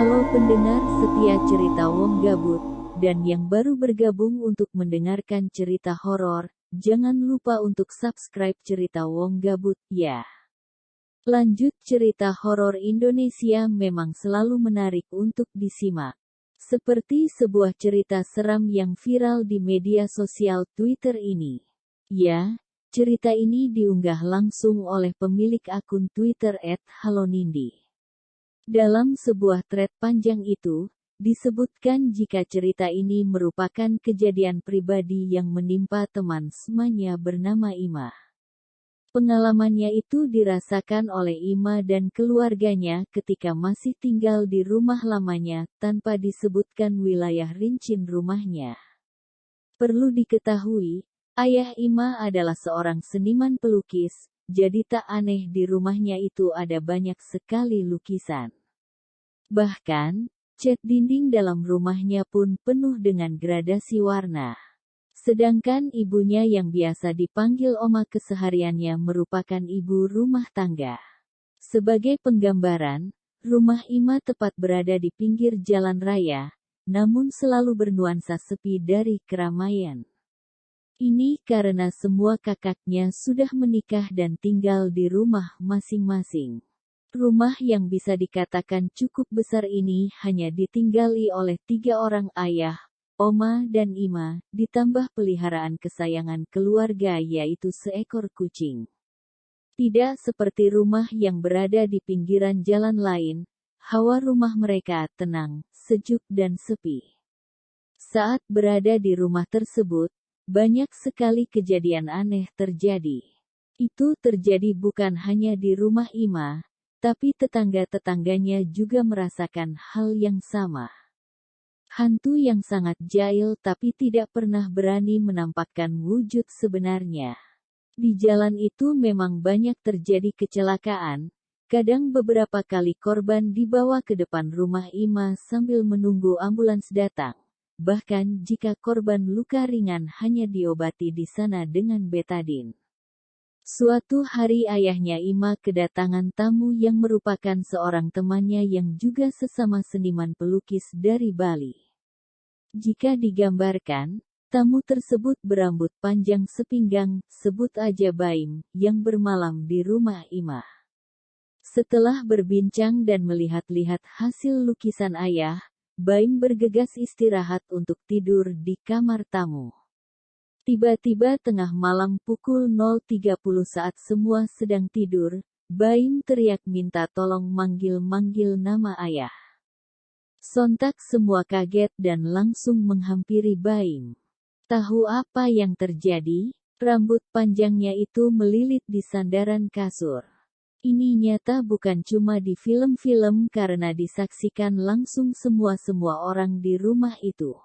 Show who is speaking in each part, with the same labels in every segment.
Speaker 1: Halo pendengar setia cerita Wong Gabut, dan yang baru bergabung untuk mendengarkan cerita horor, jangan lupa untuk subscribe cerita Wong Gabut ya. Lanjut, cerita horor Indonesia memang selalu menarik untuk disimak. Seperti sebuah cerita seram yang viral di media sosial Twitter ini. Ya, cerita ini diunggah langsung oleh pemilik akun Twitter @halonindi. Dalam sebuah thread panjang itu, disebutkan jika cerita ini merupakan kejadian pribadi yang menimpa teman semanya bernama Ima. Pengalamannya itu dirasakan oleh Ima dan keluarganya ketika masih tinggal di rumah lamanya tanpa disebutkan wilayah rinci rumahnya. Perlu diketahui, ayah Ima adalah seorang seniman pelukis, jadi tak aneh di rumahnya itu ada banyak sekali lukisan. Bahkan, cat dinding dalam rumahnya pun penuh dengan gradasi warna. Sedangkan ibunya yang biasa dipanggil Oma kesehariannya merupakan ibu rumah tangga. Sebagai penggambaran, rumah Ima tepat berada di pinggir jalan raya, namun selalu bernuansa sepi dari keramaian. Ini karena semua kakaknya sudah menikah dan tinggal di rumah masing-masing. Rumah yang bisa dikatakan cukup besar ini hanya ditinggali oleh 3 orang ayah, Oma dan Ima, ditambah peliharaan kesayangan keluarga yaitu seekor kucing. Tidak seperti rumah yang berada di pinggiran jalan lain, hawa rumah mereka tenang, sejuk dan sepi. Saat berada di rumah tersebut, banyak sekali kejadian aneh terjadi. Itu terjadi bukan hanya di rumah Ima, tapi tetangga-tetangganya juga merasakan hal yang sama. Hantu yang sangat jahil tapi tidak pernah berani menampakkan wujud sebenarnya. Di jalan itu memang banyak terjadi kecelakaan, kadang beberapa kali korban dibawa ke depan rumah Ima sambil menunggu ambulans datang. Bahkan jika korban luka ringan hanya diobati di sana dengan betadin. Suatu hari ayahnya Ima kedatangan tamu yang merupakan seorang temannya yang juga sesama seniman pelukis dari Bali. Jika digambarkan, tamu tersebut berambut panjang sepinggang, sebut aja Baim, yang bermalam di rumah Ima. Setelah berbincang dan melihat-lihat hasil lukisan ayah, Baim bergegas istirahat untuk tidur di kamar tamu. Tiba-tiba tengah malam pukul 0.30 saat semua sedang tidur, Baim teriak minta tolong manggil-manggil nama ayah. Sontak semua kaget dan langsung menghampiri Baim. Tahu apa yang terjadi? Rambut panjangnya itu melilit di sandaran kasur. Ini nyata bukan cuma di film-film karena disaksikan langsung semua orang di rumah itu.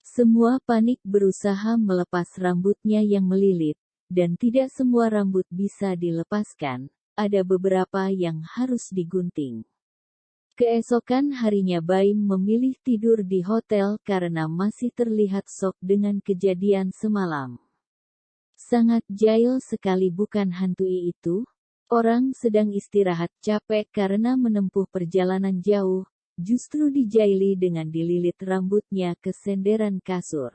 Speaker 1: Semua panik berusaha melepas rambutnya yang melilit, dan tidak semua rambut bisa dilepaskan, ada beberapa yang harus digunting. Keesokan harinya Baim memilih tidur di hotel karena masih terlihat shock dengan kejadian semalam. Sangat jahil sekali bukan hantu itu? Orang sedang istirahat capek karena menempuh perjalanan jauh, justru dijaili dengan dililit rambutnya ke senderan kasur.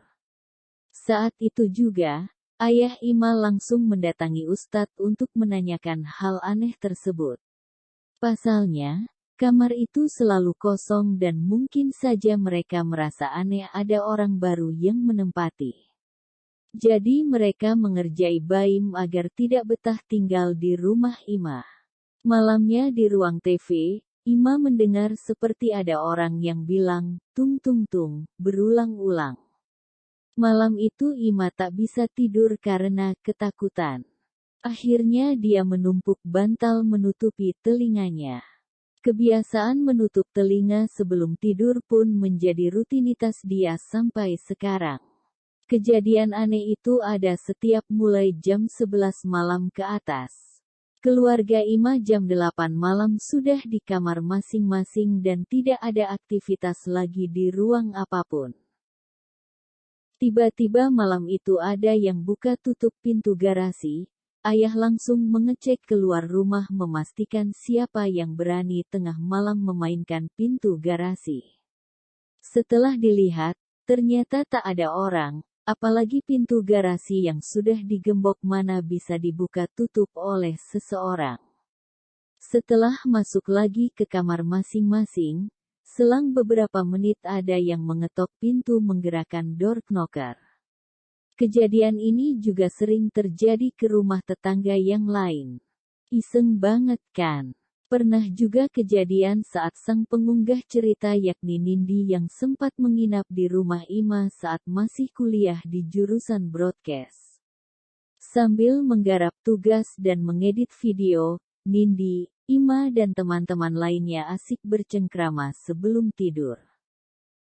Speaker 1: Saat itu juga, ayah Ima langsung mendatangi Ustadz untuk menanyakan hal aneh tersebut. Pasalnya, kamar itu selalu kosong dan mungkin saja mereka merasa aneh ada orang baru yang menempati. Jadi mereka mengerjai Baim agar tidak betah tinggal di rumah Ima. Malamnya di ruang TV, Ima mendengar seperti ada orang yang bilang, tung tung tung, berulang-ulang. Malam itu Ima tak bisa tidur karena ketakutan. Akhirnya dia menumpuk bantal menutupi telinganya. Kebiasaan menutup telinga sebelum tidur pun menjadi rutinitas dia sampai sekarang. Kejadian aneh itu ada setiap mulai jam 11 malam ke atas. Keluarga Ima jam 8 malam sudah di kamar masing-masing dan tidak ada aktivitas lagi di ruang apapun. Tiba-tiba malam itu ada yang buka tutup pintu garasi, ayah langsung mengecek keluar rumah memastikan siapa yang berani tengah malam memainkan pintu garasi. Setelah dilihat, ternyata tak ada orang, apalagi pintu garasi yang sudah digembok mana bisa dibuka tutup oleh seseorang. Setelah masuk lagi ke kamar masing-masing, selang beberapa menit ada yang mengetok pintu menggerakkan door knocker. Kejadian ini juga sering terjadi ke rumah tetangga yang lain. Iseng banget kan? Pernah juga kejadian saat sang pengunggah cerita yakni Nindi yang sempat menginap di rumah Ima saat masih kuliah di jurusan broadcast. Sambil menggarap tugas dan mengedit video, Nindi, Ima dan teman-teman lainnya asik bercengkrama sebelum tidur.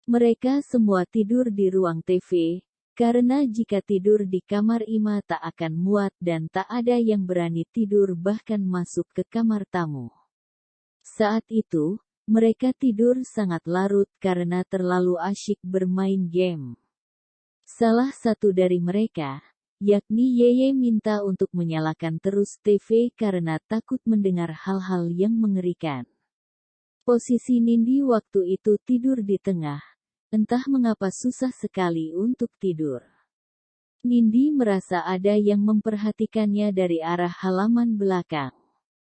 Speaker 1: Mereka semua tidur di ruang TV, karena jika tidur di kamar Ima tak akan muat dan tak ada yang berani tidur bahkan masuk ke kamar tamu. Saat itu, mereka tidur sangat larut karena terlalu asyik bermain game. Salah satu dari mereka, yakni Yeye minta untuk menyalakan terus TV karena takut mendengar hal-hal yang mengerikan. Posisi Nindi waktu itu tidur di tengah, entah mengapa susah sekali untuk tidur. Nindi merasa ada yang memperhatikannya dari arah halaman belakang.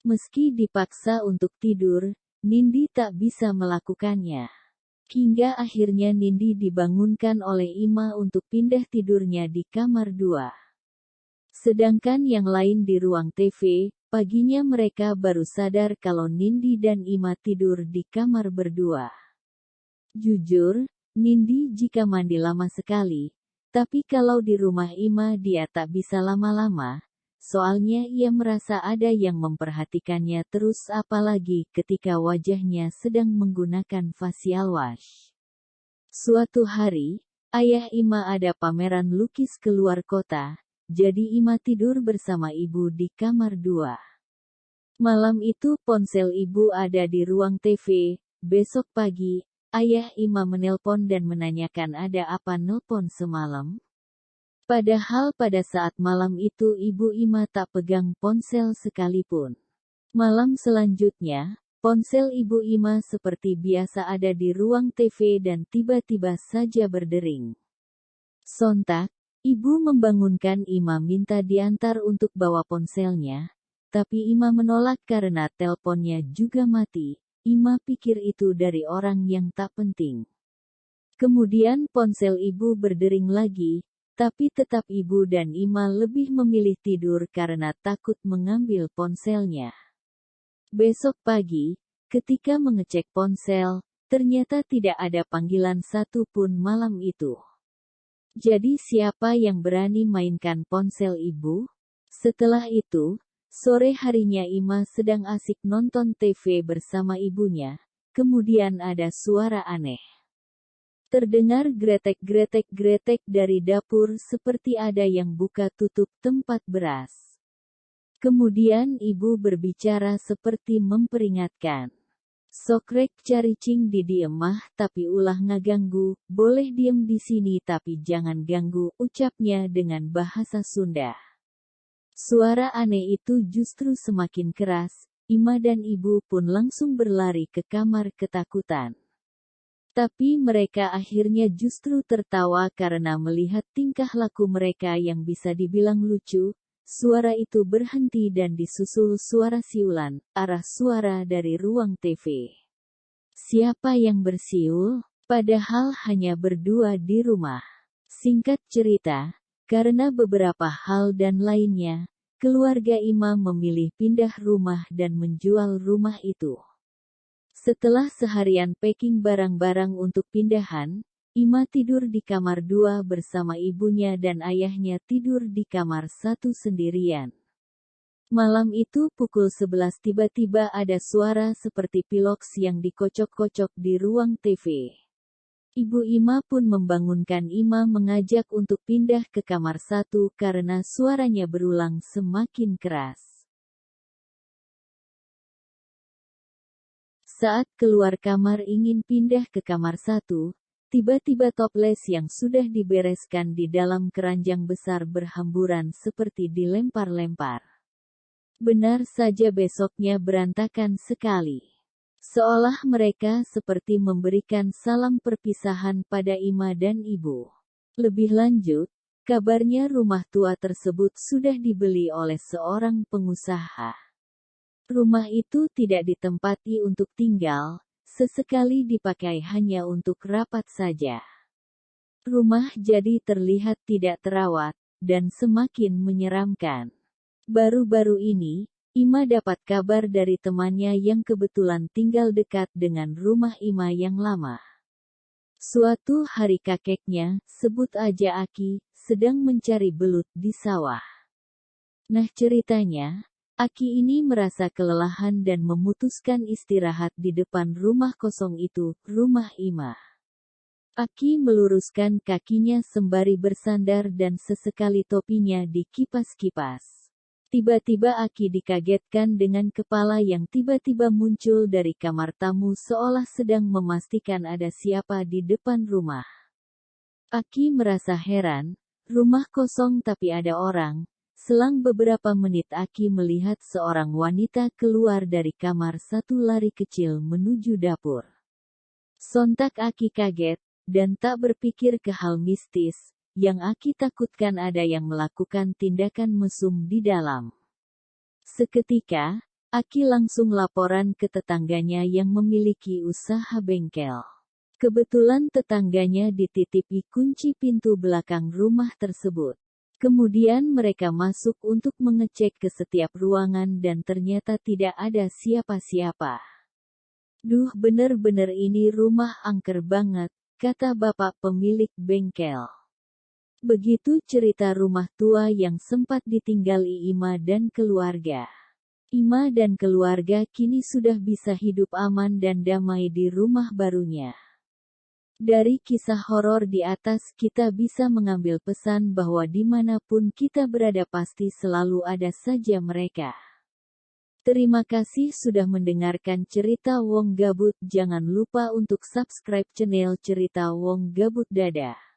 Speaker 1: Meski dipaksa untuk tidur, Nindi tak bisa melakukannya. Hingga akhirnya Nindi dibangunkan oleh Ima untuk pindah tidurnya di kamar 2. Sedangkan yang lain di ruang TV, paginya mereka baru sadar kalau Nindi dan Ima tidur di kamar berdua. Jujur, Nindi jika mandi lama sekali, tapi kalau di rumah Ima dia tak bisa lama-lama, soalnya ia merasa ada yang memperhatikannya terus apalagi ketika wajahnya sedang menggunakan facial wash. Suatu hari, ayah Ima ada pameran lukis keluar kota, jadi Ima tidur bersama ibu di kamar 2. Malam itu ponsel ibu ada di ruang TV. Besok pagi, ayah Ima menelpon dan menanyakan ada apa nelpon semalam. Padahal pada saat malam itu ibu Ima tak pegang ponsel sekalipun. Malam selanjutnya, ponsel ibu Ima seperti biasa ada di ruang TV dan tiba-tiba saja berdering. Sontak, ibu membangunkan Ima minta diantar untuk bawa ponselnya, tapi Ima menolak karena teleponnya juga mati. Ima pikir itu dari orang yang tak penting. Kemudian ponsel ibu berdering lagi, tapi tetap ibu dan Ima lebih memilih tidur karena takut mengambil ponselnya. Besok pagi, ketika mengecek ponsel, ternyata tidak ada panggilan satu pun malam itu. Jadi siapa yang berani mainkan ponsel ibu? Setelah itu, sore harinya Ima sedang asik nonton TV bersama ibunya, kemudian ada suara aneh. Terdengar gretek-gretek-gretek dari dapur seperti ada yang buka tutup tempat beras. Kemudian ibu berbicara seperti memperingatkan. Sokrek caricing di diem mah tapi ulah ngaganggu, boleh diem di sini tapi jangan ganggu, ucapnya dengan bahasa Sunda. Suara aneh itu justru semakin keras, Ima dan ibu pun langsung berlari ke kamar ketakutan. Tapi mereka akhirnya justru tertawa karena melihat tingkah laku mereka yang bisa dibilang lucu. Suara itu berhenti dan disusul suara siulan, arah suara dari ruang TV. Siapa yang bersiul? Padahal hanya berdua di rumah. Singkat cerita, karena beberapa hal dan lainnya, keluarga Ima memilih pindah rumah dan menjual rumah itu. Setelah seharian packing barang-barang untuk pindahan, Ima tidur di kamar 2 bersama ibunya dan ayahnya tidur di kamar 1 sendirian. Malam itu pukul 11 tiba-tiba ada suara seperti piloks yang dikocok-kocok di ruang TV. Ibu Ima pun membangunkan Ima mengajak untuk pindah ke kamar 1 karena suaranya berulang semakin keras. Saat keluar kamar ingin pindah ke kamar 1, tiba-tiba toples yang sudah dibereskan di dalam keranjang besar berhamburan seperti dilempar-lempar. Benar saja besoknya berantakan sekali. Seolah mereka seperti memberikan salam perpisahan pada Ima dan ibu. Lebih lanjut, kabarnya rumah tua tersebut sudah dibeli oleh seorang pengusaha. Rumah itu tidak ditempati untuk tinggal, sesekali dipakai hanya untuk rapat saja. Rumah jadi terlihat tidak terawat, dan semakin menyeramkan. Baru-baru ini, Ima dapat kabar dari temannya yang kebetulan tinggal dekat dengan rumah Ima yang lama. Suatu hari kakeknya, sebut aja Aki, sedang mencari belut di sawah. Nah ceritanya, Aki ini merasa kelelahan dan memutuskan istirahat di depan rumah kosong itu, rumah Ima. Aki meluruskan kakinya sembari bersandar dan sesekali topinya dikipas-kipas. Tiba-tiba Aki dikagetkan dengan kepala yang tiba-tiba muncul dari kamar tamu seolah sedang memastikan ada siapa di depan rumah. Aki merasa heran, rumah kosong tapi ada orang. Selang beberapa menit Aki melihat seorang wanita keluar dari kamar satu lari kecil menuju dapur. Sontak Aki kaget, dan tak berpikir ke hal mistis, yang Aki takutkan ada yang melakukan tindakan mesum di dalam. Seketika, Aki langsung laporan ke tetangganya yang memiliki usaha bengkel. Kebetulan tetangganya dititipi kunci pintu belakang rumah tersebut. Kemudian mereka masuk untuk mengecek ke setiap ruangan dan ternyata tidak ada siapa-siapa. Duh bener-bener ini rumah angker banget, kata bapak pemilik bengkel. Begitu cerita rumah tua yang sempat ditinggali Ima dan keluarga. Ima dan keluarga kini sudah bisa hidup aman dan damai di rumah barunya. Dari kisah horor di atas kita bisa mengambil pesan bahwa dimanapun kita berada pasti selalu ada saja mereka. Terima kasih sudah mendengarkan cerita Wong Gabut. Jangan lupa untuk subscribe channel cerita Wong Gabut. Dadah.